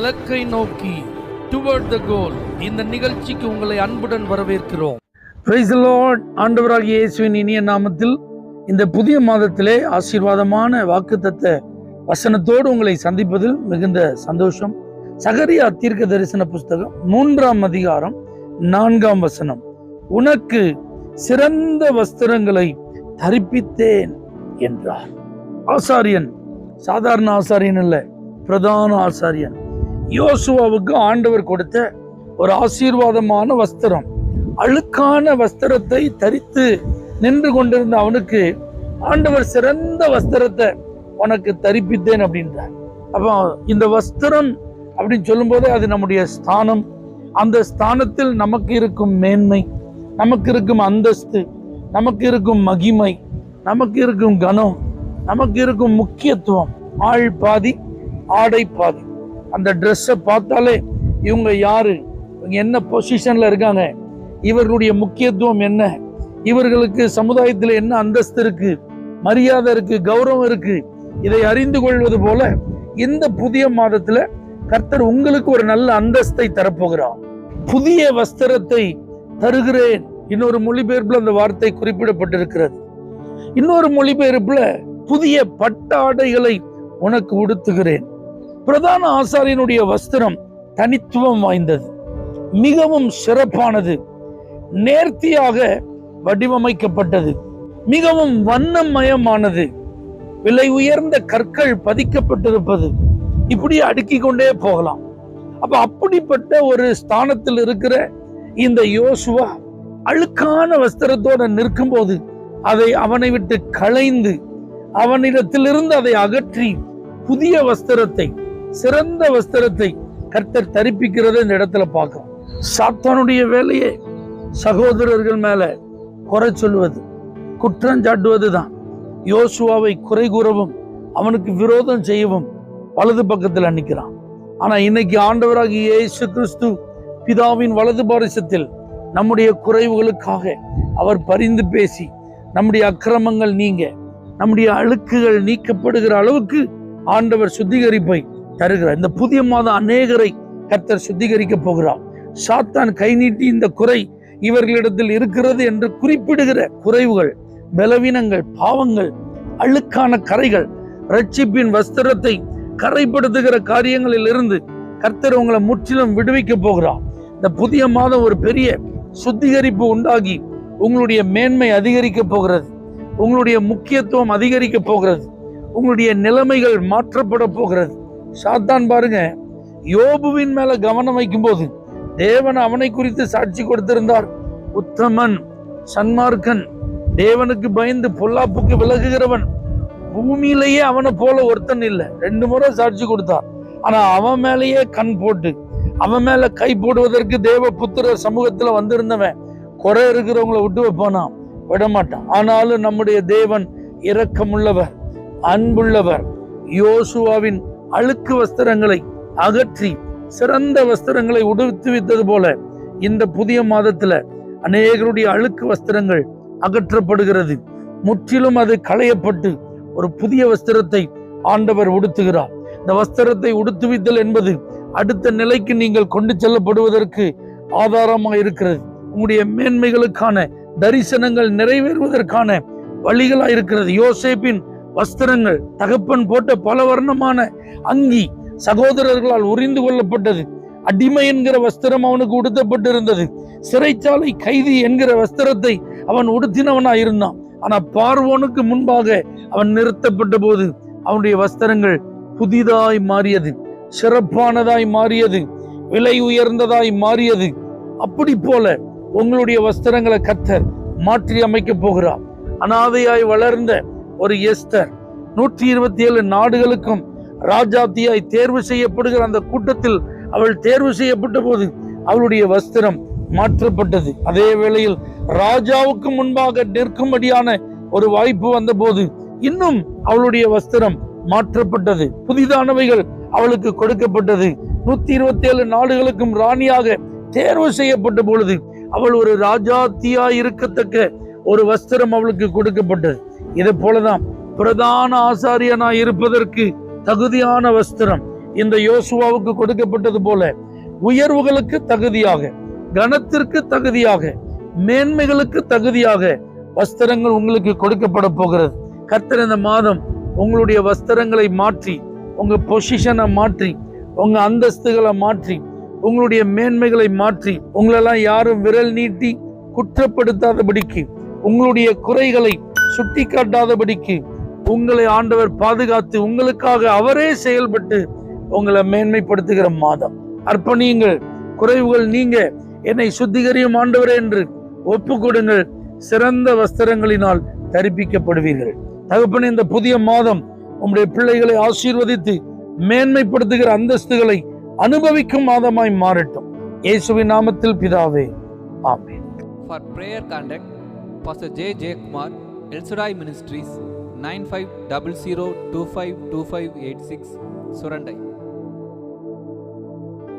இலக்கை நோக்கி டுவர்ட் த கோல். இந்த நிகழ்ச்சிக்கு உங்களை அன்புடன் வரவேற்கிறோம். Praise the Lord. ஆண்டவராகிய இயேசுவின் இனிய நாமத்தில் இந்த புதிய மாதத்திலே ஆசீர்வாதமான வாக்குத்தத்த வசனத்தோடு உங்களை சந்திப்பதில் மிகுந்த சந்தோஷம். சகரியா தீர்க்க தரிசன புஸ்தகம் 3ஆம் அதிகாரம் 4ஆம் வசனம். உனக்கு சிறந்த வஸ்திரங்களை தரிப்பித்தேன் என்றார். ஆசாரியன், சாதாரண ஆசாரியன் அல்ல, பிரதான ஆசாரியன் யோசுவாவுக்கு ஆண்டவர் கொடுத்த ஒரு ஆசீர்வாதமான வஸ்திரம். அழுக்கான வஸ்திரத்தை தரித்து நின்று கொண்டிருந்த அவனுக்கு ஆண்டவர் சிறந்த வஸ்திரத்தை உனக்கு தரிப்பித்தேன் அப்படின்றார். அப்போ இந்த வஸ்திரம் அப்படின்னு சொல்லும் போது அது நம்முடைய ஸ்தானம். அந்த ஸ்தானத்தில் நமக்கு இருக்கும் மேன்மை, நமக்கு இருக்கும் அந்தஸ்து, நமக்கு இருக்கும் மகிமை, நமக்கு இருக்கும் கனம், நமக்கு இருக்கும் முக்கியத்துவம். ஆள் பாதி ஆடை பாதி. அந்த ட்ரெஸ்ஸை பார்த்தாலே இவங்க யாரு, இவங்க என்ன பொசிஷன்ல இருக்காங்க, இவர்களுடைய முக்கியத்துவம் என்ன, இவர்களுக்கு சமுதாயத்தில் என்ன அந்தஸ்து இருக்கு, மரியாதை இருக்கு, கௌரவம் இருக்கு, இதை அறிந்து கொள்வது போல இந்த புதிய மாதத்துல கர்த்தர் உங்களுக்கு ஒரு நல்ல அந்தஸ்தை தரப்போகிறார். புதிய வஸ்திரத்தை தருகிறேன். இன்னொரு மொழிபெயர்ப்புல அந்த வார்த்தை குறிப்பிடப்பட்டிருக்கிறது. இன்னொரு மொழிபெயர்ப்புல புதிய பட்டாடைகளை உனக்கு உடுத்துகிறேன். பிரதான ஆசாரியனுடைய வஸ்திரம் தனித்துவம் வாய்ந்தது, மிகவும் சிறப்பானது, நேர்த்தியாக வடிவமைக்கப்பட்டது, மிகவும் வண்ணமயமானது, விலை உயர்ந்த கற்கள் பதிக்கப்பட்டிருப்பது, இப்படி அடுக்கிக் கொண்டே போகலாம். அப்ப அப்படிப்பட்ட ஒரு ஸ்தானத்தில் இருக்கிற இந்த யோசுவா அழுக்கான வஸ்திரத்தோடு நிற்கும் போது அதை அவனை விட்டு களைந்து அவனிடத்திலிருந்து அதை அகற்றி புதிய வஸ்திரத்தை, சிறந்த வஸ்திரத்தை கர்த்தர் தரிப்பிக்கிறத இந்த இடத்துல பார்க்கிறோம். சாத்தானுடைய வேலையே சகோதரர்கள் மேல குறை சொல்வது, குற்றம் சாட்டுவதுதான். யோசுவாவை குறை கூறவும் அவனுக்கு விரோதம் செய்யவும் வலது பக்கத்தில் நிற்கிறான். ஆனா இன்னைக்கு ஆண்டவராகிய இயேசு கிறிஸ்து பிதாவின் வலது பாரிசத்தில் நம்முடைய குறைவுகளுக்காக அவர் பரிந்து பேசி நம்முடைய அக்கிரமங்கள் நீங்க, நம்முடைய அழுக்குகள் நீக்கப்படுகிற அளவுக்கு ஆண்டவர் சுத்திகரிப்பை தருகிறார். இந்த புதிய மாதம் அநேகரை கர்த்தர் சுத்திகரிக்க போகிறார். சாத்தான் கை நீட்டி இந்த குறை இவர்களிடத்தில் இருக்கிறது என்று குறிப்பிடுகிற குறைவுகள், பலவீனங்கள், பாவங்கள், அழுக்கான கரைகள், ரட்சிப்பின் வஸ்திரத்தை கரைப்படுத்துகிற காரியங்களில் இருந்து கர்த்தர் உங்களை முற்றிலும் விடுவிக்க போகிறார். இந்த புதிய மாதம் ஒரு பெரிய சுத்திகரிப்பு உண்டாகி உங்களுடைய மேன்மை அதிகரிக்க போகிறது, உங்களுடைய முக்கியத்துவம் அதிகரிக்க போகிறது, உங்களுடைய நிலைமைகள் மாற்றப்பட போகிறது. சாத்தான் பாருங்க, யோபுவின் மேல கவனம் வைக்கும் போது தேவன் அவனை குறித்து சாட்சி கொடுத்திருந்தார். உத்தமன், சன்மார்க்கன், தேவனுக்கு பயந்து பொல்லாப்புக்கு விலகுகிறவன், பூமியிலேயே அவனை போல ஒருத்தன் இல்லை. 2 முறை சாட்சி கொடுத்தார். ஆனா அவன் மேலேயே கண் போட்டு அவன் மேல கை போடுவதற்கு தேவ புத்திர சமூகத்துல வந்திருந்தவன் குறை இருக்கிறவங்களை விட்டு வைப்பானா? விடமாட்டான். ஆனாலும் நம்முடைய தேவன் இரக்கமுள்ளவர், அன்புள்ளவர். யோசுவாவின் அழுக்கு வஸ்திரங்களை அகற்றி சிறந்த வஸ்திரங்களை உடுத்துவித்தது போல இந்த புதிய மாதத்துல அநேகருடைய அழுக்கு வஸ்திரங்கள் அகற்றப்படுகிறது. முற்றிலும் அது களையப்பட்டு ஒரு புதிய வஸ்திரத்தை ஆண்டவர் உடுத்துகிறார். இந்த வஸ்திரத்தை உடுத்துவித்தல் என்பது அடுத்த நிலைக்கு நீங்கள் கொண்டு செல்லப்படுவதற்கு ஆதாரமாக இருக்கிறது. உங்களுடைய மேன்மைகளுக்கான தரிசனங்கள் நிறைவேறுவதற்கான வழிகளா இருக்கிறது. யோசேப்பின் வஸ்திரங்கள், தகப்பன் போட்ட பல வர்ணமான அங்கி சகோதரர்களால் உரிந்து கொள்ளப்பட்டது. அடிமை என்கிற வஸ்திரம் அவனுக்கு உடுத்தப்பட்டிருந்தது. சிறைச்சாலை கைதி என்கிற வஸ்திரத்தை அவன் உடுத்தினவனா இருந்தான். ஆனா பார்வோனுக்கு முன்பாக அவன் நிறுத்தப்பட்ட போது அவனுடைய வஸ்திரங்கள் புதிதாய் மாறியது, சிறப்பானதாய் மாறியது, விலை உயர்ந்ததாய் மாறியது. அப்படி போல உங்களுடைய வஸ்திரங்களை கர்த்தர் மாற்றி அமைக்க போகிறார். அனாதையாய் வளர்ந்த ஒரு எஸ்தர் 127 நாடுகளுக்கும் ராஜாத்தியாய் தேர்வு செய்யப்படுகிற அந்த கூட்டத்தில் அவள் தேர்வு செய்யப்பட்ட போது அவளுடைய வஸ்திரம் மாற்றப்பட்டது. அதே வேளையில் ராஜாவுக்கு முன்பாக நிற்கும்படியான ஒரு வாய்ப்பு வந்த போது இன்னும் அவளுடைய வஸ்திரம் மாற்றப்பட்டது. புதிதானவைகள் அவளுக்கு கொடுக்கப்பட்டது. 127 நாடுகளுக்கும் ராணியாக தேர்வு செய்யப்பட்ட பொழுது அவள் ஒரு ராஜாத்தியாய் இருக்கத்தக்க ஒரு வஸ்திரம் அவளுக்கு கொடுக்கப்பட்டது. இதை போலதான் பிரதான ஆசாரியனாய் இருப்பதற்கு தகுதியான வஸ்திரம், இந்த யோசுவாவுக்கு கொடுக்கப்பட்டது போல உயர்வுகளுக்கு தகுதியாக, கனத்திற்கு தகுதியாக, மேன்மைகளுக்கு தகுதியாக வஸ்திரங்கள் உங்களுக்கு கொடுக்கப்பட போகிறது. கர்த்தர் இந்த மாதம் உங்களுடைய வஸ்திரங்களை மாற்றி, உங்க பொசிஷனை மாற்றி, உங்க அந்தஸ்துகளை மாற்றி, உங்களுடைய மேன்மைகளை மாற்றி, உங்களெல்லாம் யாரும் விரல் நீட்டி குற்றப்படுத்தாதபடிக்கு, உங்களுடைய குறைகளை சுட்டி காட்டாதபடிக்கு உங்களை ஆண்டவர் பாதுகாத்து உங்களுக்காக அவரே செயல்பட்டு உங்களை மேன்மைப்படுத்துகிற மாதம். அர்ப்பணியுங்கள், குறைவுகள் நீங்க, என்னை சுத்திகரியும் ஆண்டவரே என்று ஒப்பு கொடுங்கள். சிறந்த வஸ்திரங்களினால் தரிப்பிக்கப்படுவீர்கள். தகப்பனே, இந்த புதிய மாதம் உம்முடைய பிள்ளைகளை ஆசீர்வதித்து மேன்மைப்படுத்துகிற அந்தஸ்துகளை அனுபவிக்கும் மாதமாய் மாறட்டும். இயேசுவின் நாமத்தில் பிதாவே, ஆமென். For prayer contact, Pastor J. J. Kumar, El Shaddai Ministries, 9500252586, Surandai.